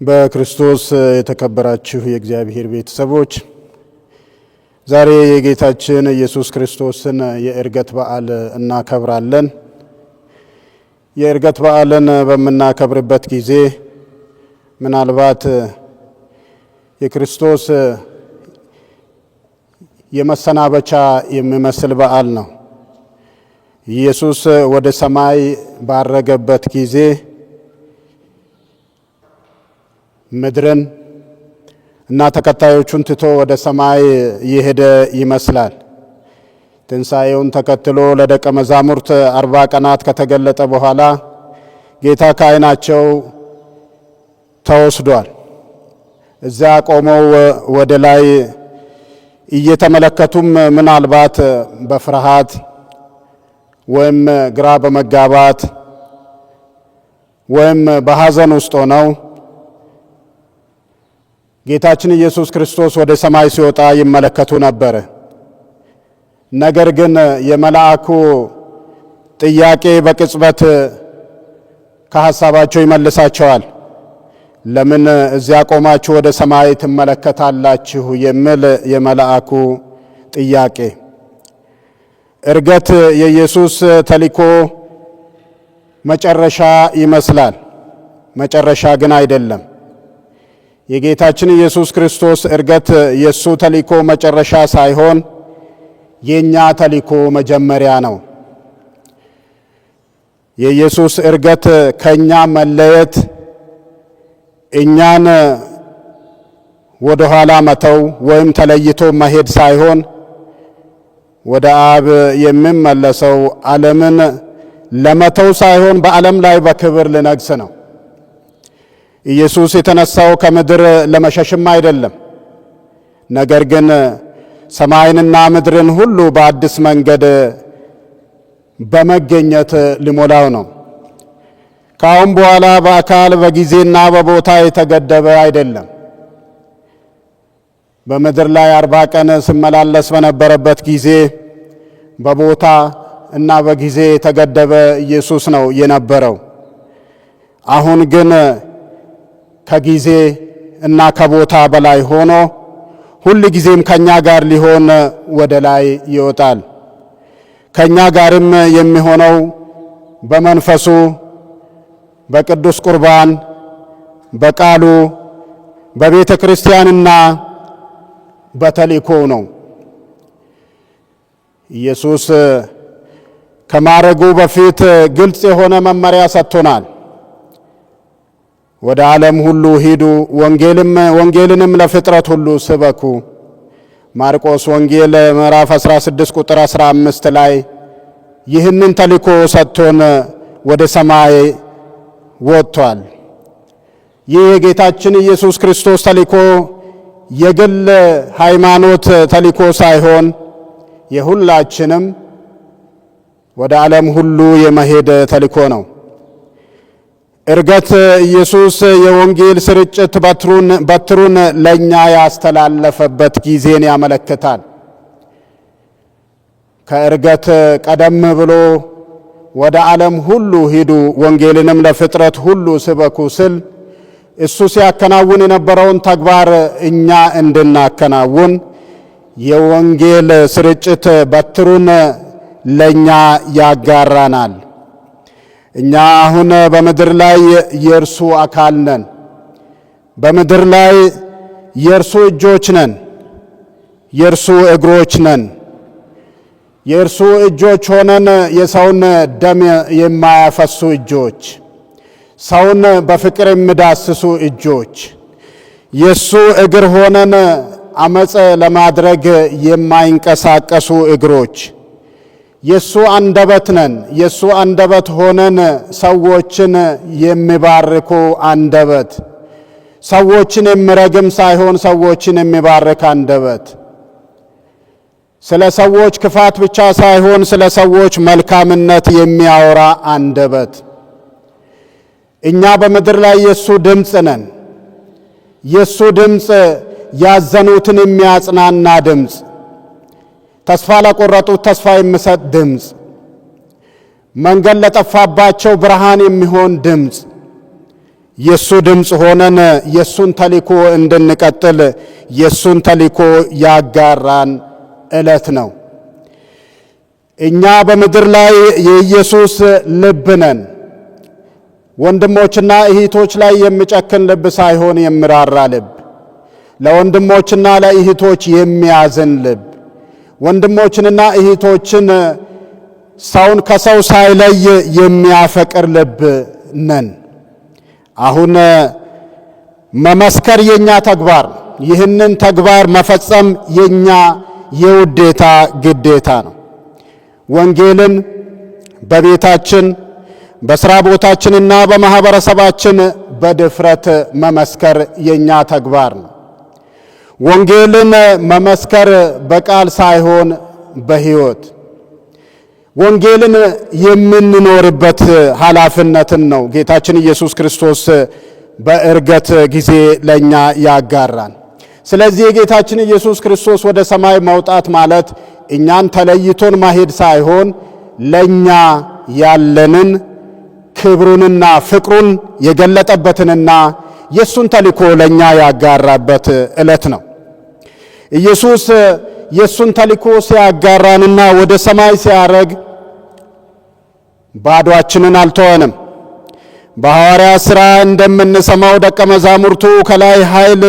በክርስቶስ የተከበራችሁ የእግዚአብሔር ቤተሰቦች ዛሬ የጌታችን ኢየሱስ ክርስቶስን የዕርገት በዓል እናከብራለን። የዕርገት በዓልን በመናከብርበት ጊዜ ምናልባት የክርስቶስ የመሰናበቻ የሚመስል በዓል ነው። ኢየሱስ ወደ ሰማይ ባረገበት ጊዜ ምድርን እና ተከታዮቹን ትቶ ወደ ሰማይ የሄደ ይመስላል። ትንሣኤውን ተከትሎ ለደቀ መዛሙርት 40 ቀናት ከተገለጠ በኋላ ጌታ ከዓይናቸው ተወስዷል። እዚያ ቆመው ወደ ላይ እየተመለከቱም ምናልባት በፍርሃት ወይም ግራ በመጋባት ወይም በሐዘን ውስጥ ሆነው ጌታችን ኢየሱስ ክርስቶስ ወደ ሰማይ ሲወጣ ይመለከቱ ነበር። ነገር ግን የመልአኩ ጥያቄ በቅጽበት ከሐሳባቸው ይመልሳቸዋል። ለምን እዚያ ቆማችሁ ወደ ሰማይ ትመለከታላችሁ? የሚል የመልአኩ ጥያቄ። ዕርገት የኢየሱስ ተልእኮ መጨረሻ ይመስላል። መጨረሻ ግን አይደለም። የጌታችን ኢየሱስ ክርስቶስ ዕርገት የሱ ተልእኮ መጨረሻ ሳይሆን የኛ ተልእኮ መጀመሪያ ነው። የኢየሱስ ዕርገት ከኛ መለየት፣ እኛን ወደ ኋላ መተው ወይም ተለይቶ መሄድ ሳይሆን ወደ አብ የሚመለሰው ዓለምን ለመተው ሳይሆን በዓለም ላይ በክብር ልነግስ ነው። ኢየሱስ የተነሳው ከምድር ለመሸሽም አይደለም። ነገር ግን ሰማይንና ምድርን ሁሉ በአዲስ መንገድ በመገኘት ሊሞላው ነው። ከአሁን በኋላ በአካል በጊዜና በቦታ የተገደበ አይደለም። በምድር ላይ 40 ቀን ሲመላለስ በነበረበት ጊዜ በቦታ እና በጊዜ የተገደበ ኢየሱስ ነው የነበረው። አሁን ግን ከጊዜ እና ከቦታ በላይ ሆኖ ሁል ጊዜም ከኛ ጋር ሊሆን ወደ ላይ ይወጣል። ከኛ ጋርም የሚሆነው በመንፈሱ፣ በቅዱስ ቁርባን፣ በቃሉ፣ በቤተ ክርስቲያንና በተልእኮ ነው። ኢየሱስ ከማረጉ በፊት ግልጽ የሆነ መመሪያ ሰጥቶናል። ወደ ዓለም ሁሉ ሂዱ፣ ወንጌልንም ለፍጥረት ሁሉ ስበኩ። ማርቆስ ወንጌል ምዕራፍ 16 ቁጥር 15 ላይ ይህንን ተልእኮ ሰጥቶን ወደ ሰማይ ወጥቷል። ይህ የጌታችን ኢየሱስ ክርስቶስ ተልእኮ የግል ሃይማኖት ተልእኮ ሳይሆን የሁላችንም ወደ ዓለም ሁሉ የመሄድ ተልእኮ ነው። ዕርገት ኢየሱስ የወንጌል ስርጭት በትሩን ለኛ ያስተላለፈበት ጊዜን ያመለክታል። ከዕርገት ቀደም ብሎ ወደ ዓለም ሁሉ ሂዱ ወንጌልንም ለፍጥረት ሁሉ ስበኩ ስል እሱ ሲያከናውን የነበረውን ተግባር እኛ እንድናከናውን የወንጌል ስርጭት በትሩን ለኛ ያጋራናል። እኛ አሁን በምድር ላይ የእርሱ አካል ነን። በምድር ላይ የእርሱ እጆች ነን፣ የእርሱ እግሮች ነን። የእርሱ እጆች ሆነን የሰውን ደም የማያፈሱ እጆች፣ ሰውን በፍቅር የሚዳስሱ እጆች፣ የእሱ እግር ሆነን አመጽ ለማድረግ የማይንቀሳቀሱ እግሮች፣ የሱ አንደበት ነን። የሱ አንደበት ሆነን ሰዎችን የሚባርኩ አንደበት፣ ሰዎችን የሚረግም ሳይሆን ሰዎችን የሚባርክ አንደበት፣ ስለ ሰዎች ክፋት ብቻ ሳይሆን ስለ ሰዎች መልካምነት የሚያወራ አንደበት። እኛ በምድር ላይ የሱ ድምፅ ነን። የሱ ድምፅ ያዘኑትን የሚያጽናና ድምፅ፣ ተስፋ ለቆረጡት ተስፋ የሚሰጥ ድምፅ፣ መንገድ ለጠፋባቸው ብርሃን የሚሆን ድምፅ፣ የሱ ድምፅ ሆነን የሱን ተልእኮ እንድንቀጥል የሱን ተልእኮ ያጋራን ዕለት ነው። እኛ በምድር ላይ የኢየሱስ ልብ ነን። ወንድሞችና እህቶች ላይ የሚጨክን ልብ ሳይሆን የሚራራ ልብ፣ ለወንድሞችና ለእህቶች የሚያዝን ልብ፣ ወንድሞችንና እህቶችን ሰውን ከሰው ሳይለይ የሚያፈቅር ልብ ነን። አሁን መመስከር የኛ ተግባር፣ ይህንን ተግባር መፈጸም የኛ የውዴታ ግዴታ ነው። ወንጌልን በቤታችን በስራ ቦታችንና በማህበረሰባችን በድፍረት መመስከር የኛ ተግባር ነው። ወንጌልን መመስከር በቃል ሳይሆን በሕይወት ወንጌልን የምንኖርበት ኃላፊነትን ነው ጌታችን ኢየሱስ ክርስቶስ በዕርገት ጊዜ ለኛ ያጋራን። ስለዚህ የጌታችን ኢየሱስ ክርስቶስ ወደ ሰማይ መውጣት ማለት እኛን ተለይቶን ማሄድ ሳይሆን ለኛ ያለንን ክብሩንና ፍቅሩን የገለጠበትንና የሱን ተልእኮ ለኛ ያጋራበት ዕለት ነው። ኢየሱስ የሱን ተልእኮ ሲያጋራንና ወደ ሰማይ ሲያረግ ባዶአችንን አልተወንም። በሐዋርያት ሥራ እንደምንሰማው ደቀ መዛሙርቱ ከላይ ኃይል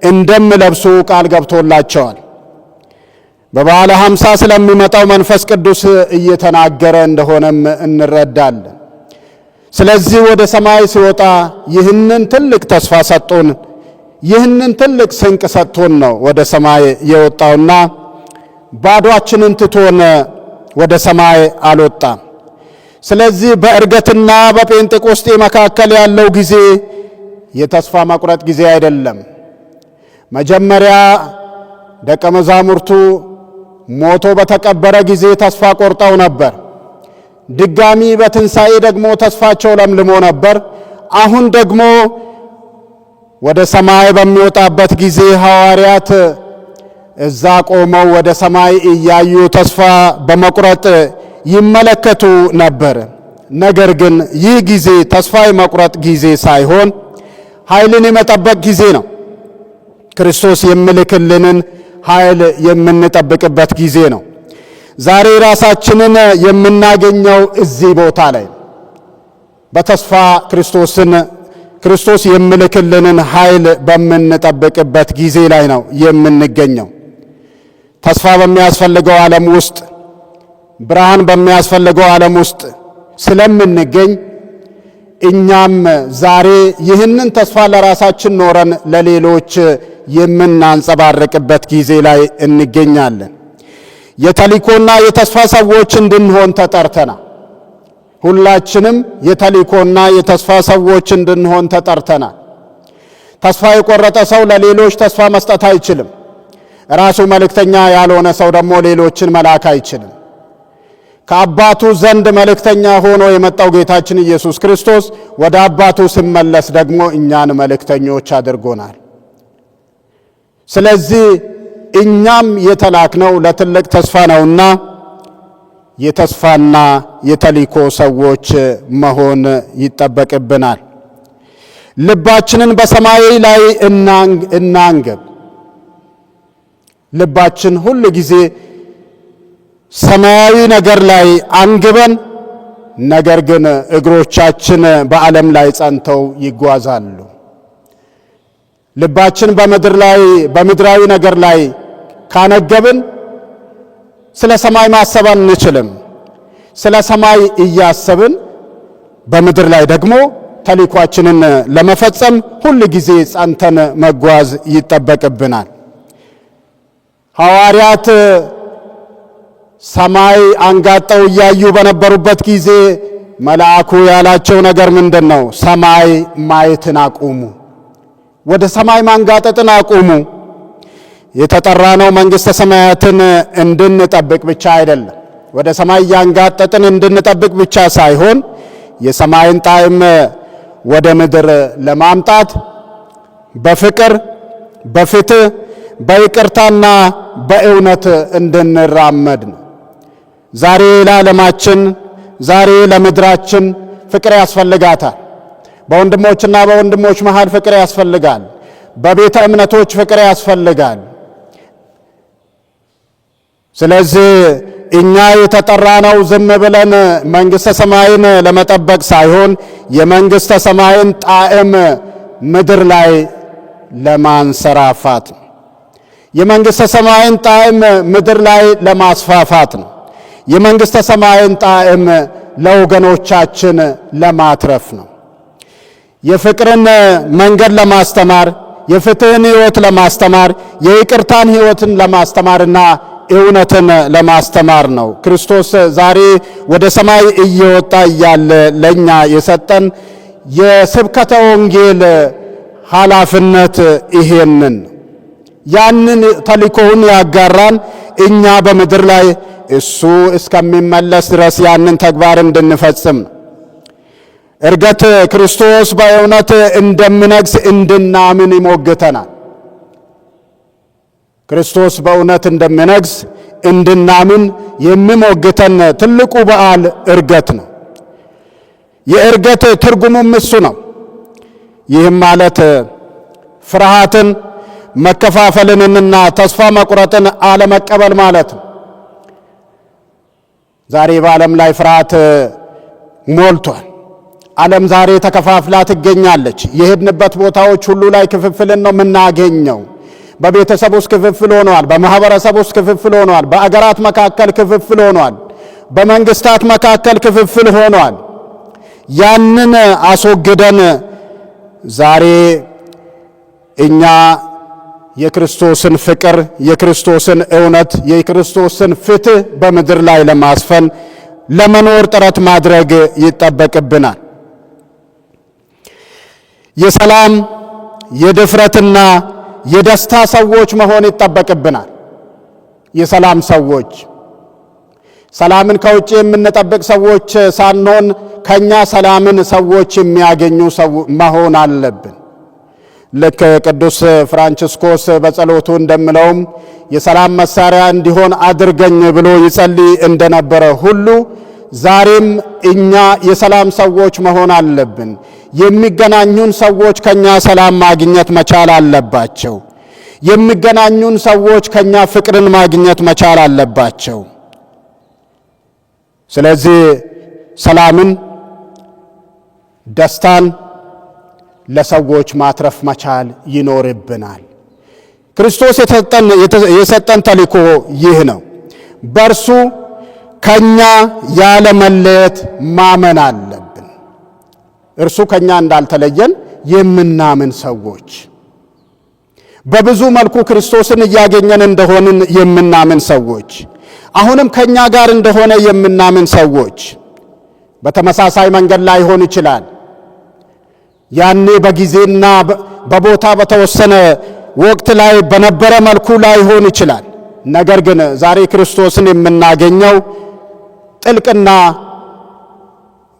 እንደሚለብሱ ቃል ገብቶላቸዋል። በበዓለ ሃምሳ ስለሚመጣው መንፈስ ቅዱስ እየተናገረ እንደሆነም እንረዳለን። ስለዚህ ወደ ሰማይ ሲወጣ ይህንን ትልቅ ተስፋ ሰጥቶን፣ ይህንን ትልቅ ስንቅ ሰጥቶን ነው ወደ ሰማይ የወጣውና ባዶአችንን ትቶን ወደ ሰማይ አልወጣም። ስለዚህ በዕርገትና በጴንጤቆስጤ መካከል ያለው ጊዜ የተስፋ መቁረጥ ጊዜ አይደለም። መጀመሪያ ደቀ መዛሙርቱ ሞቶ በተቀበረ ጊዜ ተስፋ ቆርጠው ነበር። ድጋሚ በትንሣኤ ደግሞ ተስፋቸው ለምልሞ ነበር። አሁን ደግሞ ወደ ሰማይ በሚወጣበት ጊዜ ሐዋርያት እዛ ቆመው ወደ ሰማይ እያዩ ተስፋ በመቁረጥ ይመለከቱ ነበር። ነገር ግን ይህ ጊዜ ተስፋ የመቁረጥ ጊዜ ሳይሆን ኃይልን የመጠበቅ ጊዜ ነው። ክርስቶስ የሚልክልንን ኃይል የምንጠብቅበት ጊዜ ነው። ዛሬ ራሳችንን የምናገኘው እዚህ ቦታ ላይ በተስፋ ክርስቶስ የሚልክልንን ኃይል በምንጠብቅበት ጊዜ ላይ ነው የምንገኘው። ተስፋ በሚያስፈልገው ዓለም ውስጥ፣ ብርሃን በሚያስፈልገው ዓለም ውስጥ ስለምንገኝ እኛም ዛሬ ይህንን ተስፋ ለራሳችን ኖረን ለሌሎች የምናንጸባርቅበት ጊዜ ላይ እንገኛለን። የተልእኮና የተስፋ ሰዎች እንድንሆን ተጠርተናል። ሁላችንም የተልእኮና የተስፋ ሰዎች እንድንሆን ተጠርተናል። ተስፋ የቆረጠ ሰው ለሌሎች ተስፋ መስጠት አይችልም። ራሱ መልእክተኛ ያልሆነ ሰው ደግሞ ሌሎችን መላክ አይችልም። ከአባቱ ዘንድ መልእክተኛ ሆኖ የመጣው ጌታችን ኢየሱስ ክርስቶስ ወደ አባቱ ሲመለስ ደግሞ እኛን መልእክተኞች አድርጎናል። ስለዚህ እኛም የተላክነው ለትልቅ ተስፋ ነውና የተስፋና የተልእኮ ሰዎች መሆን ይጠበቅብናል። ልባችንን በሰማይ ላይ እናንግብ። ልባችን ሁል ጊዜ ሰማያዊ ነገር ላይ አንግበን፣ ነገር ግን እግሮቻችን በዓለም ላይ ጸንተው ይጓዛሉ። ልባችን በምድራዊ ነገር ላይ ካነገብን ስለ ሰማይ ማሰብ አንችልም። ስለ ሰማይ እያሰብን በምድር ላይ ደግሞ ተልእኳችንን ለመፈጸም ሁል ጊዜ ጸንተን መጓዝ ይጠበቅብናል። ሐዋርያት ሰማይ አንጋጠው እያዩ በነበሩበት ጊዜ መልአኩ ያላቸው ነገር ምንድን ነው? ሰማይ ማየትን አቁሙ፣ ወደ ሰማይ ማንጋጠጥን አቁሙ። የተጠራነው መንግሥተ ሰማያትን እንድንጠብቅ ብቻ አይደለም። ወደ ሰማይ ያንጋጠጥን እንድንጠብቅ ብቻ ሳይሆን የሰማይን ጣዕም ወደ ምድር ለማምጣት በፍቅር፣ በፍትህ፣ በይቅርታና በእውነት እንድንራመድ ነው። ዛሬ ለዓለማችን፣ ዛሬ ለምድራችን ፍቅር ያስፈልጋታል። በወንድሞችና በወንድሞች መሃል ፍቅር ያስፈልጋል። በቤተ እምነቶች ፍቅር ያስፈልጋል። ስለዚህ እኛ የተጠራነው ዝም ብለን መንግሥተ ሰማይን ለመጠበቅ ሳይሆን የመንግሥተ ሰማይን ጣዕም ምድር ላይ ለማንሰራፋት ነው። የመንግሥተ ሰማይን ጣዕም ምድር ላይ ለማስፋፋት ነው። የመንግሥተ ሰማይን ጣዕም ለወገኖቻችን ለማትረፍ ነው። የፍቅርን መንገድ ለማስተማር፣ የፍትህን ሕይወት ለማስተማር፣ የይቅርታን ሕይወትን ለማስተማርና እውነትን ለማስተማር ነው። ክርስቶስ ዛሬ ወደ ሰማይ እየወጣ እያለ ለኛ የሰጠን የስብከተ ወንጌል ኃላፊነት ይሄንን ያንን ተልእኮውን ያጋራን እኛ በምድር ላይ እሱ እስከሚመለስ ድረስ ያንን ተግባር እንድንፈጽም ነው። እርገት ክርስቶስ በእውነት እንደሚነግስ እንድናምን ይሞግተናል። ክርስቶስ በእውነት እንደሚነግስ እንድናምን የሚሞግተን ትልቁ በዓል እርገት ነው። የእርገት ትርጉሙም እሱ ነው። ይህም ማለት ፍርሃትን፣ መከፋፈልንና ተስፋ መቁረጥን አለመቀበል ማለት ነው። ዛሬ በዓለም ላይ ፍርሃት ሞልቷል። ዓለም ዛሬ ተከፋፍላ ትገኛለች። የሄድንበት ቦታዎች ሁሉ ላይ ክፍፍልን ነው የምናገኘው። በቤተሰብ ውስጥ ክፍፍል ሆኗል። በማህበረሰብ ውስጥ ክፍፍል ሆኗል። በአገራት መካከል ክፍፍል ሆኗል። በመንግስታት መካከል ክፍፍል ሆኗል። ያንን አስወግደን ዛሬ እኛ የክርስቶስን ፍቅር፣ የክርስቶስን እውነት፣ የክርስቶስን ፍትህ በምድር ላይ ለማስፈን ለመኖር ጥረት ማድረግ ይጠበቅብናል። የሰላም የድፍረትና የደስታ ሰዎች መሆን ይጠበቅብናል። የሰላም ሰዎች፣ ሰላምን ከውጭ የምንጠብቅ ሰዎች ሳንሆን ከኛ ሰላምን ሰዎች የሚያገኙ መሆን አለብን። ልክ ቅዱስ ፍራንቺስኮስ በጸሎቱ እንደምለውም የሰላም መሳሪያ እንዲሆን አድርገኝ ብሎ ይጸልይ እንደነበረ ሁሉ ዛሬም እኛ የሰላም ሰዎች መሆን አለብን። የሚገናኙን ሰዎች ከኛ ሰላም ማግኘት መቻል አለባቸው። የሚገናኙን ሰዎች ከኛ ፍቅርን ማግኘት መቻል አለባቸው። ስለዚህ ሰላምን፣ ደስታን ለሰዎች ማትረፍ መቻል ይኖርብናል። ክርስቶስ የሰጠን ተልእኮ ይህ ነው። በእርሱ ከኛ ያለ መለየት ማመን አለብን። እርሱ ከኛ እንዳልተለየን የምናምን ሰዎች፣ በብዙ መልኩ ክርስቶስን እያገኘን እንደሆንን የምናምን ሰዎች፣ አሁንም ከኛ ጋር እንደሆነ የምናምን ሰዎች በተመሳሳይ መንገድ ላይሆን ይችላል። ያኔ በጊዜና በቦታ በተወሰነ ወቅት ላይ በነበረ መልኩ ላይሆን ይችላል። ነገር ግን ዛሬ ክርስቶስን የምናገኘው ጥልቅና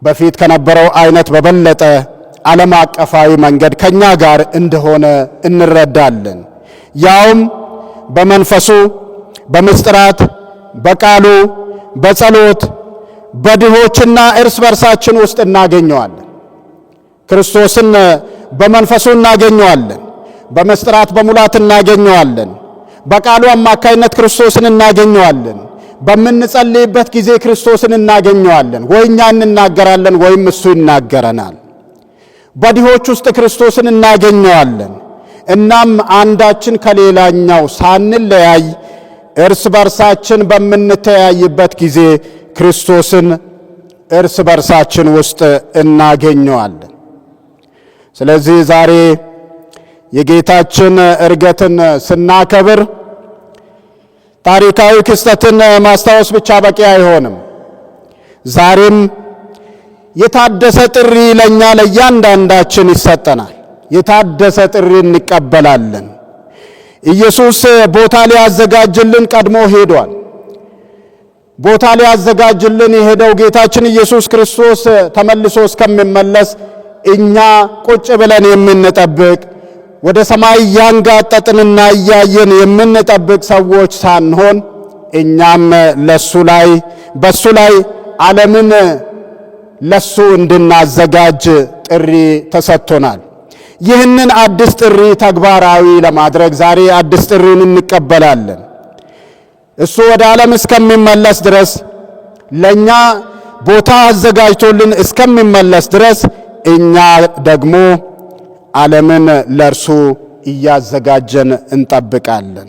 በፊት ከነበረው አይነት በበለጠ ዓለም አቀፋዊ መንገድ ከኛ ጋር እንደሆነ እንረዳለን። ያውም በመንፈሱ፣ በምስጢራት፣ በቃሉ፣ በጸሎት፣ በድሆችና እርስ በርሳችን ውስጥ እናገኘዋለን። ክርስቶስን በመንፈሱ እናገኘዋለን። በምስጢራት በሙላት እናገኘዋለን። በቃሉ አማካይነት ክርስቶስን እናገኘዋለን። በምንጸልይበት ጊዜ ክርስቶስን እናገኘዋለን። ወይ እኛ እንናገራለን ወይም እሱ ይናገረናል። በድሆች ውስጥ ክርስቶስን እናገኘዋለን። እናም አንዳችን ከሌላኛው ሳንለያይ እርስ በርሳችን በምንተያይበት ጊዜ ክርስቶስን እርስ በርሳችን ውስጥ እናገኘዋለን። ስለዚህ ዛሬ የጌታችን ዕርገትን ስናከብር ታሪካዊ ክስተትን ማስታወስ ብቻ በቂ አይሆንም። ዛሬም የታደሰ ጥሪ ለኛ ለእያንዳንዳችን ይሰጠናል። የታደሰ ጥሪ እንቀበላለን። ኢየሱስ ቦታ ሊያዘጋጅልን ቀድሞ ሄዷል። ቦታ ሊያዘጋጅልን የሄደው ጌታችን ኢየሱስ ክርስቶስ ተመልሶ እስከሚመለስ እኛ ቁጭ ብለን የምንጠብቅ ወደ ሰማይ ያንጋጠጥንና እያየን የምንጠብቅ ሰዎች ሳንሆን እኛም በሱ ላይ ዓለምን ለሱ እንድናዘጋጅ ጥሪ ተሰጥቶናል። ይህንን አዲስ ጥሪ ተግባራዊ ለማድረግ ዛሬ አዲስ ጥሪን እንቀበላለን። እሱ ወደ ዓለም እስከሚመለስ ድረስ ለኛ ቦታ አዘጋጅቶልን እስከሚመለስ ድረስ እኛ ደግሞ ዓለምን ለርሱ እያዘጋጀን እንጠብቃለን።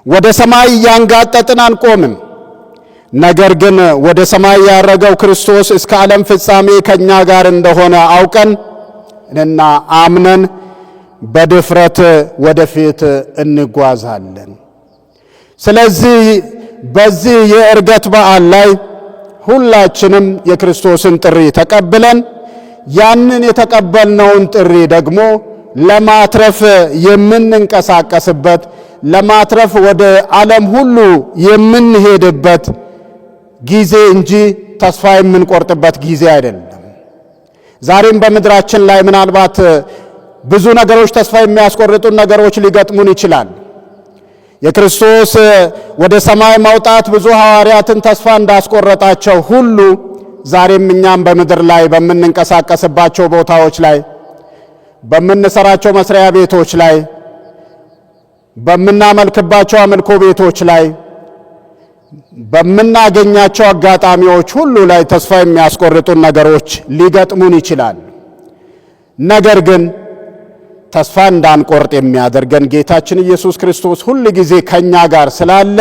ወደ ሰማይ እያንጋጠጥን አንቆምም። ነገር ግን ወደ ሰማይ ያረገው ክርስቶስ እስከ ዓለም ፍጻሜ ከኛ ጋር እንደሆነ አውቀን እና አምነን በድፍረት ወደፊት እንጓዛለን። ስለዚህ በዚህ የዕርገት በዓል ላይ ሁላችንም የክርስቶስን ጥሪ ተቀብለን ያንን የተቀበልነውን ጥሪ ደግሞ ለማትረፍ የምንንቀሳቀስበት፣ ለማትረፍ ወደ ዓለም ሁሉ የምንሄድበት ጊዜ እንጂ ተስፋ የምንቆርጥበት ጊዜ አይደለም። ዛሬም በምድራችን ላይ ምናልባት ብዙ ነገሮች፣ ተስፋ የሚያስቆርጡን ነገሮች ሊገጥሙን ይችላል። የክርስቶስ ወደ ሰማይ መውጣት ብዙ ሐዋርያትን ተስፋ እንዳስቆረጣቸው ሁሉ ዛሬም እኛም በምድር ላይ በምንንቀሳቀስባቸው ቦታዎች ላይ፣ በምንሰራቸው መስሪያ ቤቶች ላይ፣ በምናመልክባቸው አምልኮ ቤቶች ላይ፣ በምናገኛቸው አጋጣሚዎች ሁሉ ላይ ተስፋ የሚያስቆርጡን ነገሮች ሊገጥሙን ይችላል። ነገር ግን ተስፋ እንዳንቆርጥ የሚያደርገን ጌታችን ኢየሱስ ክርስቶስ ሁል ጊዜ ከኛ ጋር ስላለ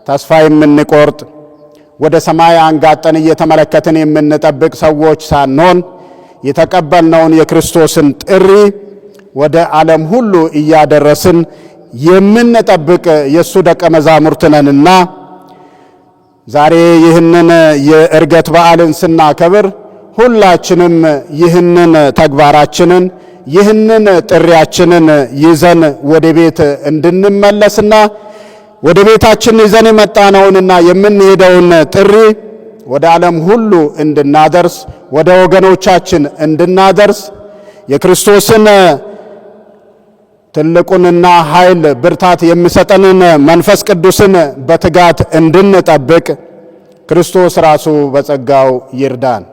ተስፋ የምንቆርጥ ወደ ሰማይ አንጋጠን እየተመለከትን የምንጠብቅ ሰዎች ሳንሆን የተቀበልነውን የክርስቶስን ጥሪ ወደ ዓለም ሁሉ እያደረስን የምንጠብቅ የእሱ ደቀ መዛሙርት ነንና ዛሬ ይህንን የዕርገት በዓልን ስናከብር ሁላችንም ይህንን ተግባራችንን ይህንን ጥሪያችንን ይዘን ወደ ቤት እንድንመለስና ወደ ቤታችን ይዘን የመጣነውንና የምንሄደውን ጥሪ ወደ ዓለም ሁሉ እንድናደርስ፣ ወደ ወገኖቻችን እንድናደርስ የክርስቶስን ትልቁንና ኃይል ብርታት የሚሰጠንን መንፈስ ቅዱስን በትጋት እንድንጠብቅ ክርስቶስ ራሱ በጸጋው ይርዳን።